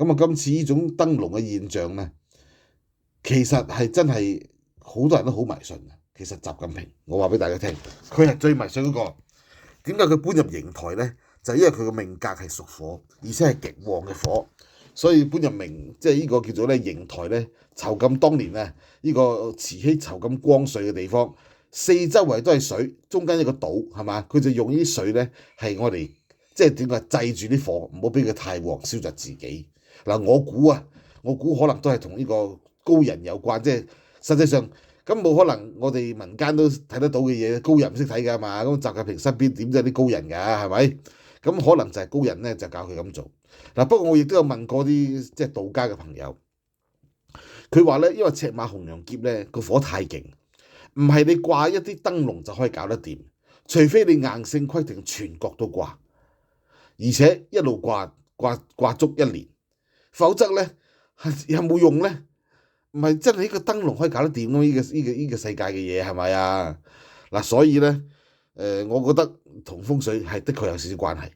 咁啊，今次呢種燈籠嘅現象咧，其實係真係好多人都好迷信嘅。其實習近平，我話俾大家聽，佢係最迷信嗰個。點解佢搬入邢台咧？就係因為佢個命格係屬火，而且係極旺嘅火，所以搬入即係呢個叫做咧邢台咧，囚禁當年啊，呢個慈禧囚禁光緒嘅地方，四周圍都係水，中間一個島係嘛，佢就用呢啲水咧係我哋即係點講制住啲火，唔好俾佢太旺燒着自己。嗱，我估可能都係同呢個高人有關，即係實際上。咁冇可能，我哋民間都睇得到嘅嘢，高人唔識睇㗎嘛？咁習近平身邊點都有啲高人㗎，係咪？咁可能就係高人咧，就教佢咁做。嗱，不過我亦都有問過啲即係道家嘅朋友，佢話咧，因為赤馬紅羊劫咧個火太勁，唔係你掛一啲燈籠就可以搞得掂，除非你硬性規定全國都掛，而且一路掛足一年，否則咧有冇用咧？唔係真係呢個燈籠可以搞得掂咯，呢個世界嘅嘢係咪啊？嗱，所以咧，我覺得同風水係的確有少少關係。